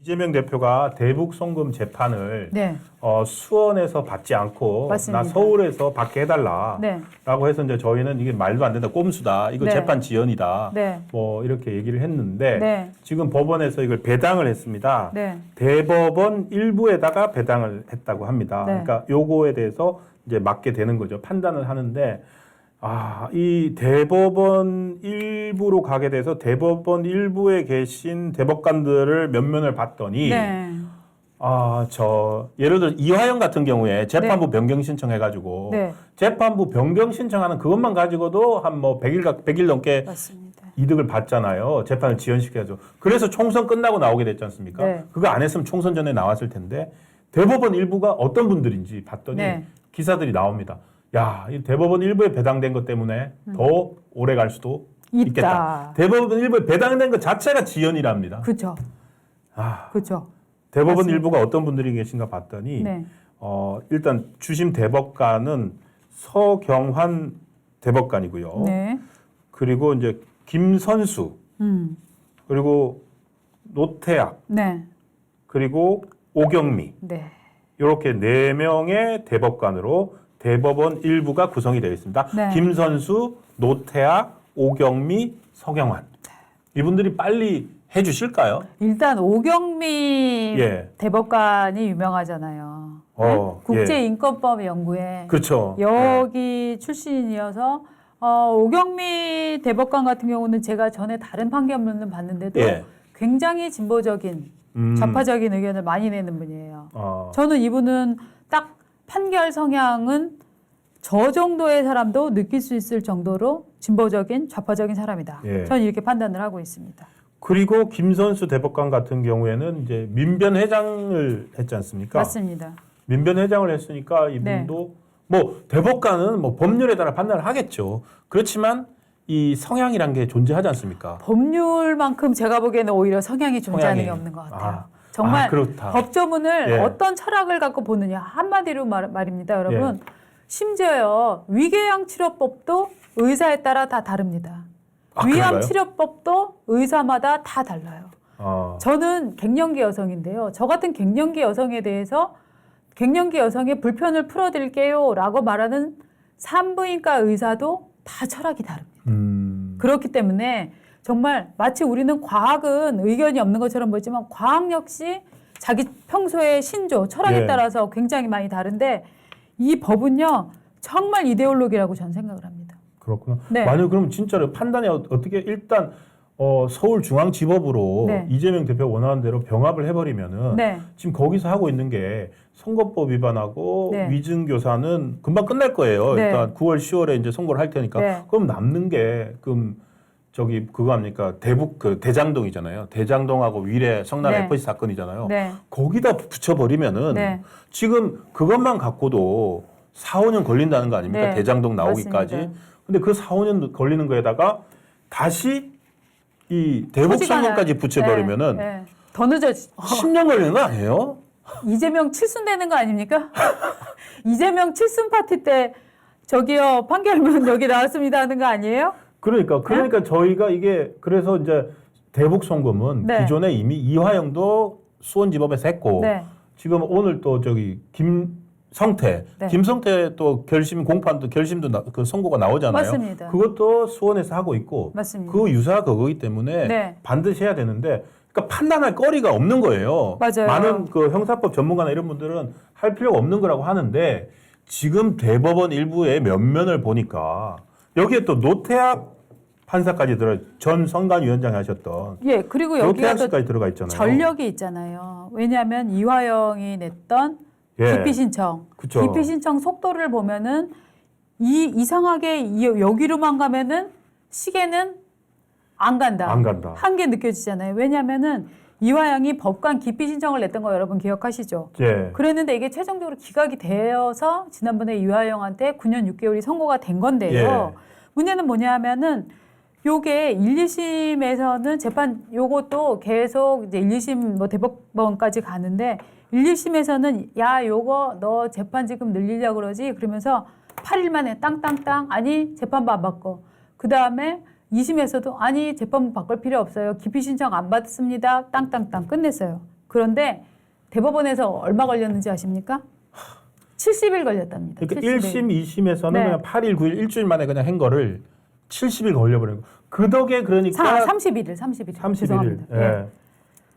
이재명 대표가 대북 송금 재판을 네. 수원에서 받지 않고 맞습니다. 나 서울에서 받게 해달라라고 네. 해서 이제 저희는 이게 말도 안 된다, 꼼수다, 이거 네. 재판 지연이다, 네. 뭐 이렇게 얘기를 했는데 네. 지금 법원에서 이걸 배당을 했습니다. 네. 대법원 일부에다가 배당을 했다고 합니다. 네. 그러니까 요거에 대해서 이제 맞게 되는 거죠. 판단을 하는데 이 대법원 일부로 가게 돼서 대법원 일부에 계신 대법관들을 면면을 봤더니 네. 예를 들어 이화영 같은 경우에 재판부 변경 신청해가지고 네. 재판부 변경 신청하는 그것만 가지고도 한 뭐 100일 넘게 맞습니다. 이득을 받잖아요. 재판을 지연시켜서. 그래서 총선 끝나고 나오게 됐지 않습니까? 네. 그거 안 했으면 총선 전에 나왔을 텐데 대법원 일부가 어떤 분들인지 봤더니 네. 기사들이 나옵니다. 야, 이 대법원 일부에 배당된 것 때문에 더 오래 갈 수도 있겠다. 대법원 일부에 배당된 것 자체가 지연이랍니다. 그렇죠. 그렇죠. 대법원 맞습니다. 일부가 어떤 분들이 계신가 봤더니 네. 일단 주심 대법관은 서경환 대법관이고요. 네. 그리고 이제 김선수, 그리고 노태악, 네. 그리고 오경미, 네. 이렇게 4명의 대법관으로 대법원 일부가 구성이 되어 있습니다. 네. 김선수, 노태악, 오경미, 서경환. 이분들이 빨리 해주실까요? 일단 오경미 예. 대법관이 유명하잖아요. 국제인권법 연구회 그렇죠. 여기 출신이어서 오경미 대법관 같은 경우는 제가 전에 다른 판결문을 봤는데도 예. 굉장히 진보적인 좌파적인 의견을 많이 내는 분이에요. 저는 이분은 딱 판결 성향은 저 정도의 사람도 느낄 수 있을 정도로 진보적인 좌파적인 사람이다. 예. 저는 이렇게 판단을 하고 있습니다. 그리고 김선수 대법관 같은 경우에는 이제 민변회장을 했지 않습니까? 맞습니다. 민변회장을 했으니까 이분도 뭐 대법관은 뭐 법률에 따라 판단을 하겠죠. 그렇지만 이 성향이란 게 존재하지 않습니까? 법률만큼 제가 보기에는 오히려 성향이 존재하는 성향이. 게 없는 것 같아요. 정말 그렇다. 법조문을 예. 어떤 철학을 갖고 보느냐 한마디로 말입니다. 여러분. 심지어요. 위궤양치료법도 의사에 따라 다 다릅니다. 위암치료법도 의사마다 다 달라요. 저는 갱년기 여성인데요. 저 같은 갱년기 여성에 대해서 갱년기 여성의 불편을 풀어드릴게요 라고 말하는 산부인과 의사도 다 철학이 다릅니다. 그렇기 때문에 정말 마치 우리는 과학은 의견이 없는 것처럼 보이지만 과학 역시 자기 평소의 신조, 철학에 따라서 굉장히 많이 다른데 이 법은요. 정말 이데올로기라고 저는 생각을 합니다. 그렇구나. 네. 만약 그럼 진짜로 판단이 어떻게 일단 서울중앙지법으로 이재명 대표가 원하는 대로 병합을 해버리면은 지금 거기서 하고 있는 게 선거법 위반하고 위증교사는 금방 끝날 거예요. 일단 9월, 10월에 이제 선고를 할 테니까. 그럼 남는 게 그거 합니까? 대장동이잖아요. 대장동하고 위례 성남 FC 사건이잖아요. 거기다 붙여버리면은 지금 그것만 갖고도 4, 5년 걸린다는 거 아닙니까? 대장동 나오기까지. 맞습니다. 근데 그 4, 5년 걸리는 거에다가 다시 이 대북 선거까지 붙여버리면은 더 늦어지. 10년 걸리는 거 아니에요? 이재명 칠순되는 거 아닙니까? 이재명 칠순 파티 때 저기요 판결문 여기 나왔습니다 하는 거 아니에요? 그러니까 저희가 이게 그래서 이제 대북 송금은 기존에 이미 이화영도 수원지법에서 했고 지금 오늘 또 김성태 또 결심도 그 선고가 나오잖아요. 맞습니다. 그것도 수원에서 하고 있고 맞습니다. 그 유사 그거기 때문에 반드시 해야 되는데 그러니까 판단할 거리가 없는 거예요. 맞아요. 많은 그 형사법 전문가나 이런 분들은 할 필요가 없는 거라고 하는데 지금 대법원 일부의 면면을 보니까 여기에 또 노태악 판사까지 전 선관위원장이 하셨던 그리고 여기가 노태악 씨까지 들어가 있잖아요. 전력이 있잖아요. 왜냐하면 이화영이 냈던 기피 신청, 기피 신청 속도를 보면은 이상하게 여기로만 가면은 시계는 안 간다. 한 게 느껴지잖아요. 왜냐하면은 이화영이 법관 기피 신청을 냈던 거 여러분 기억하시죠? 그랬는데 이게 최종적으로 기각이 되어서 지난번에 이화영한테 9년 6개월이 선고가 된 건데요. 문제는 뭐냐면은 요게 1, 2심에서는 재판 요것도 계속 이제 1, 2심 뭐 대법원까지 가는데 1, 2심에서는 야 요거 너 재판 지금 늘리려고 그러지 그러면서 8일 만에 땅땅땅 아니 재판부 안 받고 그 다음에 2심에서도 아니 재판부 바꿀 필요 없어요 기피 신청 안 받습니다 땅땅땅 끝냈어요. 그런데 대법원에서 얼마 걸렸는지 아십니까? 70일 걸렸답니다. 그러니까 70일. 1심, 2심에서는 네. 그냥 8일, 9일, 일주일 만에 그냥 한 거를 70일 걸려버린 거. 그 덕에 그러니까 31일. 죄송합니다. 예. 예.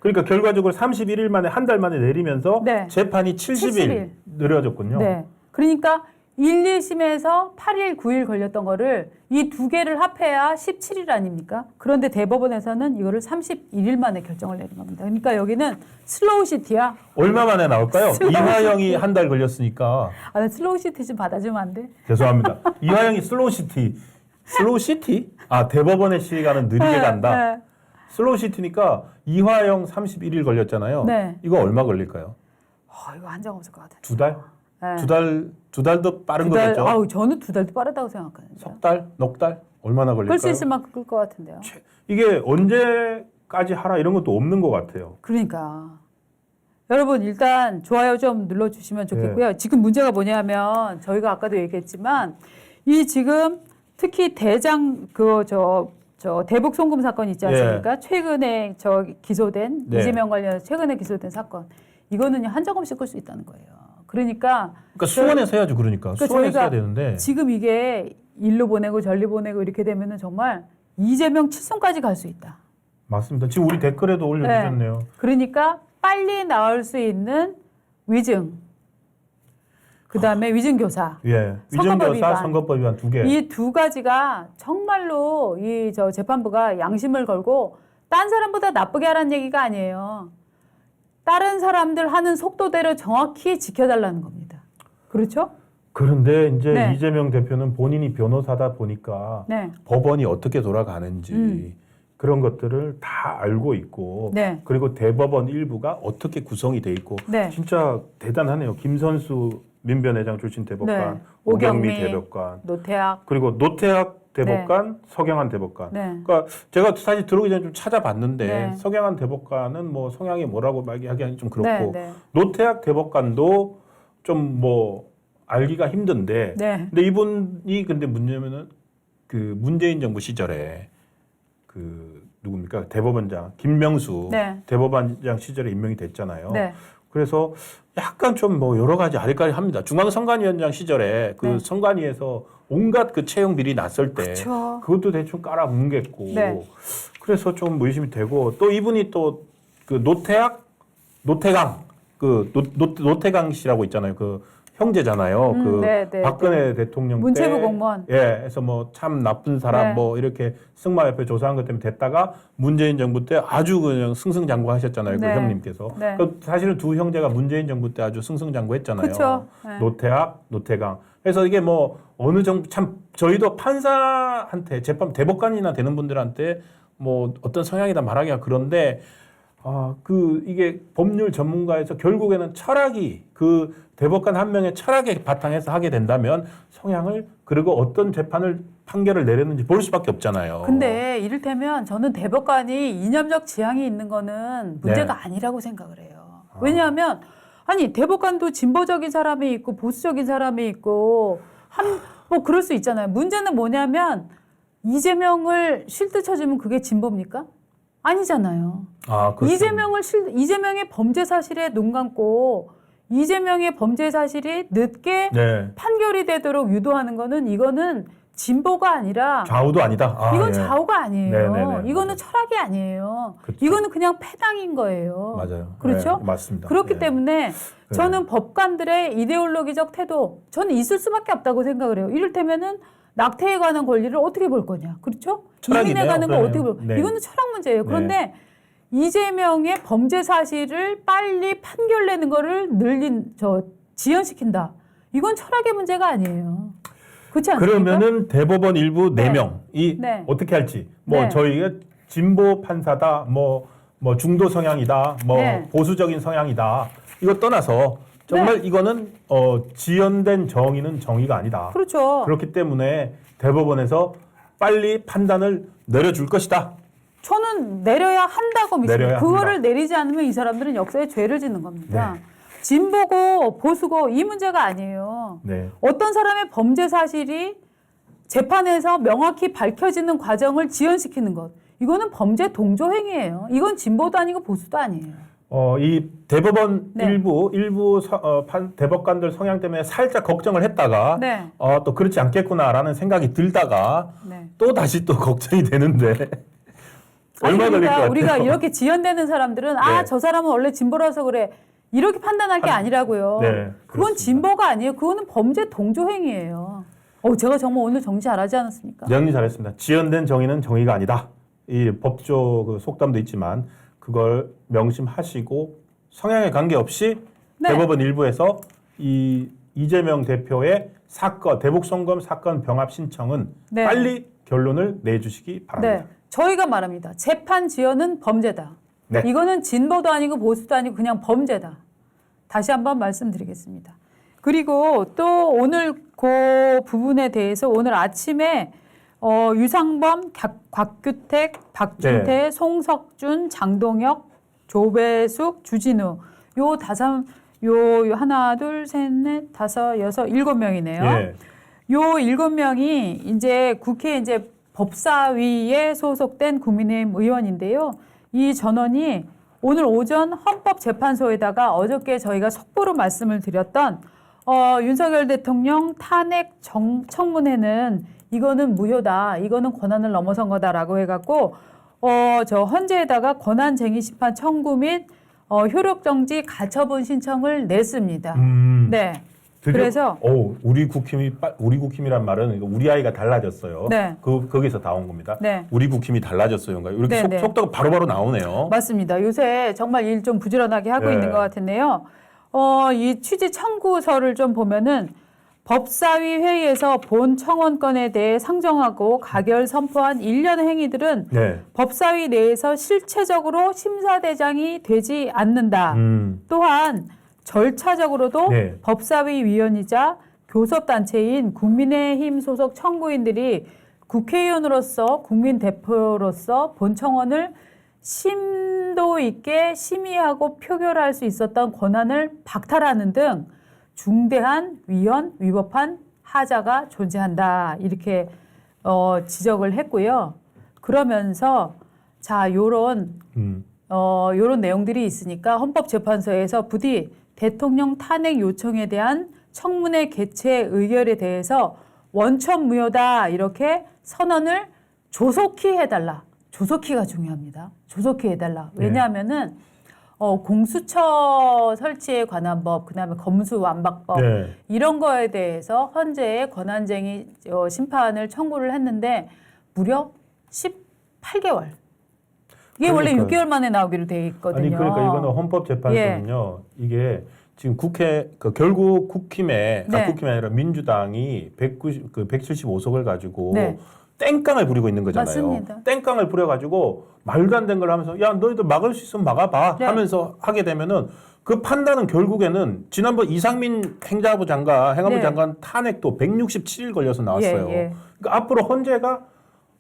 그러니까 결과적으로 31일 만에 한 달 만에 내리면서 네. 재판이 70일 늘어졌군요. 네. 그러니까 1, 2심에서 8일, 9일 걸렸던 거를 이 두 개를 합해야 17일 아닙니까? 그런데 대법원에서는 이거를 31일 만에 결정을 내린 겁니다. 그러니까 여기는 슬로우 시티야. 얼마 만에 나올까요? 이화영이 한 달 걸렸으니까. 나 슬로우 시티 좀 받아주면 안 돼? 죄송합니다. 이화영이 슬로우 시티. 슬로우 시티? 아, 대법원의 시간은 느리게 간다. 네. 슬로우 시티니까 이화영 31일 걸렸잖아요. 네. 이거 얼마 걸릴까요? 이거 한정 없을 것 같아요. 두 달? 네. 두 달도 빠른 두 달, 거겠죠? 아우, 저는 두 달도 빠르다고 생각하는데. 석 달? 넉 달? 얼마나 걸릴까요? 끌 수 있을 만큼 끌 것 같은데요. 이게 언제까지 하라 이런 것도 없는 것 같아요. 그러니까. 여러분 일단 좋아요 좀 눌러주시면 좋겠고요. 지금 문제가 뭐냐면 저희가 아까도 얘기했지만 이 지금 특히 대장 저 대북 송금 사건 있지 않습니까? 최근에 기소된 이재명 관련해서 최근에 기소된 사건 이거는 한정 없이 끌 수 있다는 거예요. 그러니까 수원에서 해야죠. 그러니까 수원에서 해야 되는데 지금 이게 일로 보내고 절리 보내고 이렇게 되면은 정말 이재명 칠성까지 갈 수 있다. 맞습니다. 지금 우리 댓글에도 올려주셨네요. 네. 그러니까 빨리 나올 수 있는 위증, 그 다음에 위증교사, 위증교사, 선거법 위반 두 개. 이 두 가지가 정말로 저 재판부가 양심을 걸고 딴 사람보다 나쁘게 하라는 얘기가 아니에요. 다른 사람들 하는 속도대로 정확히 지켜달라는 겁니다. 그렇죠? 그런데 이제 이재명 대표는 본인이 변호사다 보니까 법원이 어떻게 돌아가는지 그런 것들을 다 알고 있고 그리고 대법원 일부가 어떻게 구성이 돼 있고 진짜 대단하네요. 김선수 민변회장 출신 대법관, 오경미 대법관, 노태학 그리고 노태학 대법관, 서경환 대법관. 그러니까 제가 사실 들어오기 전에 좀 찾아봤는데 서경환 대법관은 뭐 성향이 뭐라고 말하기는 좀 그렇고 노태학 대법관도 좀 뭐 알기가 힘든데 근데 이분이 근데 문제면은 그 문재인 정부 시절에 그 누굽니까 대법원장 김명수 대법원장 시절에 임명이 됐잖아요. 그래서 약간 좀 뭐 여러 가지 아리까리합니다. 중앙선관위원장 시절에 그 선관위에서 온갖 그 채용 비리 났을 때 그것도 대충 깔아뭉갰고 그래서 좀 의심이 되고 또 이분이 또 그 노태강 그 노태강 씨라고 있잖아요. 그 형제잖아요. 박근혜 대통령 문체부 때 공무원. 그래서 뭐 참 나쁜 사람 뭐 이렇게 승마협회 조사한 것 때문에 됐다가 문재인 정부 때 아주 그냥 승승장구하셨잖아요. 그 형님께서. 사실은 두 형제가 문재인 정부 때 아주 승승장구했잖아요. 노태학, 노태강. 그래서 이게 뭐 어느 정도 참 저희도 판사한테 재판 대법관이나 되는 분들한테 뭐 어떤 성향이다 말하기가 그런데 이게 법률 전문가에서 결국에는 철학이 그 대법관 한 명의 철학에 바탕에서 하게 된다면 성향을 그리고 어떤 판결을 내렸는지 볼 수밖에 없잖아요. 근데 이를테면 저는 대법관이 이념적 지향이 있는 거는 문제가 아니라고 생각을 해요. 왜냐하면 아니 대법관도 진보적인 사람이 있고 보수적인 사람이 있고 뭐 그럴 수 있잖아요. 문제는 뭐냐면 이재명을 쉴드 쳐주면 그게 진보입니까? 아니잖아요. 이재명의 범죄 사실에 눈 감고 이재명의 범죄 사실이 늦게 판결이 되도록 유도하는 거는 이거는 진보가 아니라 좌우도 아니다. 이건 좌우가 아니에요. 이거는 철학이 아니에요. 이거는 그냥 패당인 거예요. 맞아요. 그렇죠? 맞습니다. 그렇기 때문에 저는 법관들의 이데올로기적 태도 저는 있을 수밖에 없다고 생각을 해요. 이를테면은 낙태에 관한 권리를 어떻게 볼 거냐. 그렇죠? 이민에 관한 걸 어떻게 볼 거냐. 이거는 철학 문제예요. 그런데 이재명의 범죄 사실을 빨리 판결 내는 거를 지연시킨다. 이건 철학의 문제가 아니에요. 그렇지 않습니까? 그러면은 대법원 일부 4명이 어떻게 할지 뭐 저희가 진보 판사다 뭐 중도 성향이다 뭐 보수적인 성향이다 이거 떠나서 정말 이거는 지연된 정의는 정의가 아니다. 그렇죠. 그렇기 때문에 대법원에서 빨리 판단을 내려줄 것이다. 저는 내려야 한다고 믿습니다. 그거를 내리지 않으면 이 사람들은 역사에 죄를 짓는 겁니다. 진보고 보수고 이 문제가 아니에요. 어떤 사람의 범죄 사실이 재판에서 명확히 밝혀지는 과정을 지연시키는 것. 이거는 범죄 동조 행위예요. 이건 진보도 아니고 보수도 아니에요. 이 대법원 일부 대법관들 성향 때문에 살짝 걱정을 했다가 또 그렇지 않겠구나라는 생각이 들다가 또 다시 또 걱정이 되는데 얼마 걸릴 것 같아요? 우리가 이렇게 지연되는 사람들은 저 사람은 원래 진보라서 그래 이렇게 판단할 게 아니라고요. 그건 진보가 아니에요. 그거는 범죄 동조행위예요. 제가 정말 오늘 정치 잘하지 않았습니까? 정리 잘했습니다. 지연된 정의는 정의가 아니다. 이 법조 그 속담도 있지만 그걸 명심하시고 성향에 관계없이 대법원 일부에서 이 이재명 대표의 사건 대북송금 사건 병합 신청은 빨리 결론을 내주시기 바랍니다. 저희가 말합니다. 재판 지연은 범죄다. 이거는 진보도 아니고 보수도 아니고 그냥 범죄다. 다시 한번 말씀드리겠습니다. 그리고 또 오늘 그 부분에 대해서 오늘 아침에 유상범, 곽규택, 박준태, 송석준, 장동혁, 조배숙, 주진우 요 하나, 둘, 셋, 넷, 다섯, 여섯, 7명이네요. 요 7명이 이제 국회 이제 법사위에 소속된 국민의힘 의원인데요. 이 전원이 오늘 오전 헌법재판소에다가 어저께 저희가 속보로 말씀을 드렸던 윤석열 대통령 탄핵 청문회는 이거는 무효다. 이거는 권한을 넘어선 거다라고 해갖고 저 헌재에다가 권한쟁의 심판 청구 및 효력정지 가처분 신청을 냈습니다. 그래서 우리 국힘이란 말은 우리 아이가 달라졌어요. 거기서 나온 겁니다. 우리 국힘이 달라졌어요. 이렇게 속도가 바로바로 나오네요. 맞습니다. 요새 정말 일 좀 부지런하게 하고 있는 것 같은데요. 이 취지 청구서를 좀 보면은 법사위 회의에서 본 청원권에 대해 상정하고 가결 선포한 일련의 행위들은 법사위 내에서 실체적으로 심사대장이 되지 않는다. 또한 절차적으로도 법사위 위원이자 교섭단체인 국민의힘 소속 청구인들이 국회의원으로서 국민 대표로서 본 청원을 심도 있게 심의하고 표결할 수 있었던 권한을 박탈하는 등 중대한 위법한 하자가 존재한다. 이렇게 지적을 했고요. 그러면서 요런 내용들이 있으니까 헌법재판소에서 부디 대통령 탄핵 요청에 대한 청문회 개최 의결에 대해서 원천 무효다. 이렇게 선언을 조속히 해달라. 조속히가 중요합니다. 조속히 해달라. 왜냐하면은 공수처 설치에 관한 법, 그다음에 검수완박법 이런 거에 대해서 헌재에 권한쟁의 심판을 청구를 했는데 무려 18개월. 이게 원래 6개월 만에 나오기로 돼 있거든요. 아니 그러니까 이거는 헌법재판소는요. 이게 지금 결국 국힘이 아니라 민주당이 175석을 가지고 땡깡을 부리고 있는 거잖아요. 맞습니다. 땡깡을 부려가지고 말도 안 된 걸 하면서 야 너희들 막을 수 있으면 막아봐 하면서 하게 되면은 그 판단은 결국에는 지난번 이상민 행안부 장관 탄핵도 167일 걸려서 나왔어요. 그러니까 앞으로 헌재가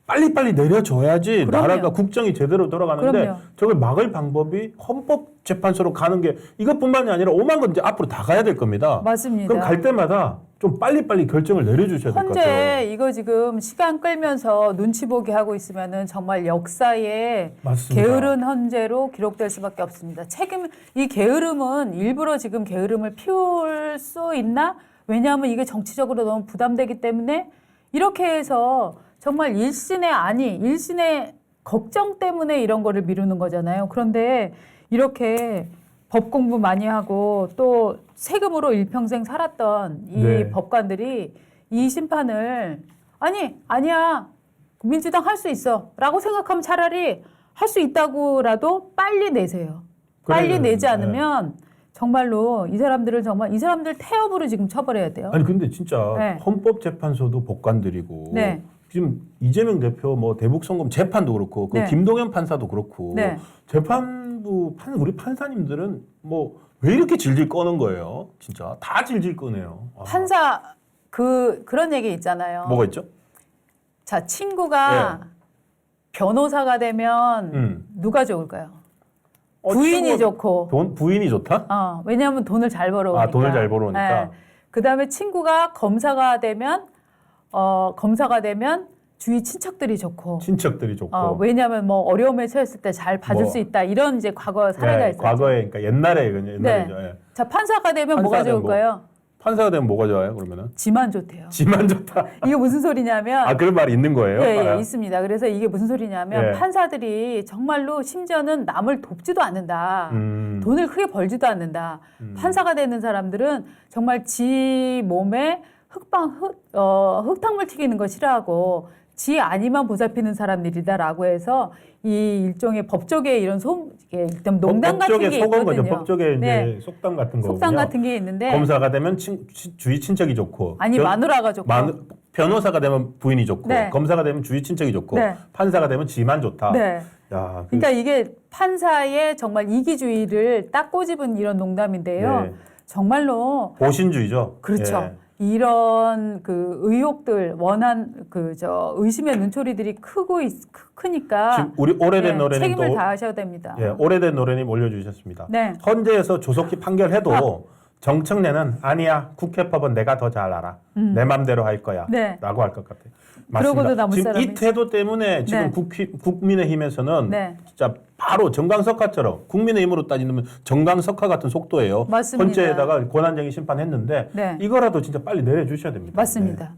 빨리빨리 내려줘야지 나라가 국정이 제대로 돌아가는데 저걸 막을 방법이 헌법재판소로 가는 게 이것뿐만이 아니라 오만 건 이제 앞으로 다 가야 될 겁니다. 맞습니다. 그럼 갈 때마다 좀 빨리빨리 결정을 내려주셔야 될 것 같아요. 헌재 이거 지금 시간 끌면서 눈치 보게 하고 있으면은 정말 역사에 게으른 헌재로 기록될 수밖에 없습니다. 이 게으름은 일부러 지금 게으름을 피울 수 있나? 왜냐하면 이게 정치적으로 너무 부담되기 때문에 이렇게 해서 정말 일신의 걱정 때문에 이런 거를 미루는 거잖아요. 그런데 이렇게 법 공부 많이 하고 또 세금으로 일평생 살았던 이 법관들이 이 심판을 아니야 민주당 할 수 있어 라고 생각하면 차라리 할 수 있다고라도 빨리 내세요. 빨리 내지 않으면 정말로 이 사람들 태업으로 지금 처벌해야 돼요. 아니 근데 진짜 헌법재판소도 법관들이고 지금 이재명 대표 대북송금 재판도 그렇고 김동연 판사도 그렇고 재판부 우리 판사님들은 왜 이렇게 질질 꺼는 거예요? 진짜 다 질질 꺼내요. 판사 그런 얘기 있잖아요. 뭐가 있죠? 자 친구가 변호사가 되면 누가 좋을까요? 부인이 좋고. 부인이 좋다? 왜냐하면 돈을 잘 벌어오니까. 돈을 잘 벌어오니까. 그다음에 친구가 검사가 되면 주위 친척들이 좋고. 왜냐하면 뭐 어려움에 처했을 때 잘 봐줄 수 있다. 이런 이제 과거 사례가 있어요. 과거에, 그러니까 옛날이죠. 네. 자, 판사가 되면 뭐가 좋을까요? 판사가 되면 뭐가 좋아요, 그러면은? 지만 좋대요. 지만 좋다. 이게 무슨 소리냐면. 그런 말이 있는 거예요? 예, 있습니다. 그래서 이게 무슨 소리냐면 판사들이 정말로 심지어는 남을 돕지도 않는다. 돈을 크게 벌지도 않는다. 판사가 되는 사람들은 정말 지 몸에 흙탕물 튀기는 거 싫어하고 지 아니만 보살피는 사람들이다라고 해서 이 일종의 법조계 이런 일단 농담 같은 게 있거든요. 거죠. 법조계 이제 속담 같은 거군요. 속담 같은 게 있는데 검사가 되면 주위 친척이 좋고 마누라가 좋고 변호사가 되면 부인이 좋고 검사가 되면 주위 친척이 좋고 판사가 되면 지만 좋다. 야, 그러니까 이게 판사의 정말 이기주의를 딱 꼬집은 이런 농담인데요. 정말로 보신주의죠. 그렇죠. 이런 그 의혹들 의심의 눈초리들이 크니까 지금 우리 오래된 노래님 책임을 다하셔야 됩니다. 오래된 노래님 올려주셨습니다. 헌재에서 조속히 판결해도 정청래는 아니야 국회법은 내가 더 잘 알아. 내 맘대로 할 거야. 라고 할 것 같아요. 맞습니다. 지금 이 태도 때문에 지금 국민의힘에서는 진짜 바로 정강석화처럼 국민의힘으로 따지면 정강석화 같은 속도예요. 맞습니다. 헌재에다가 권한쟁의 심판했는데 이거라도 진짜 빨리 내려주셔야 됩니다. 맞습니다.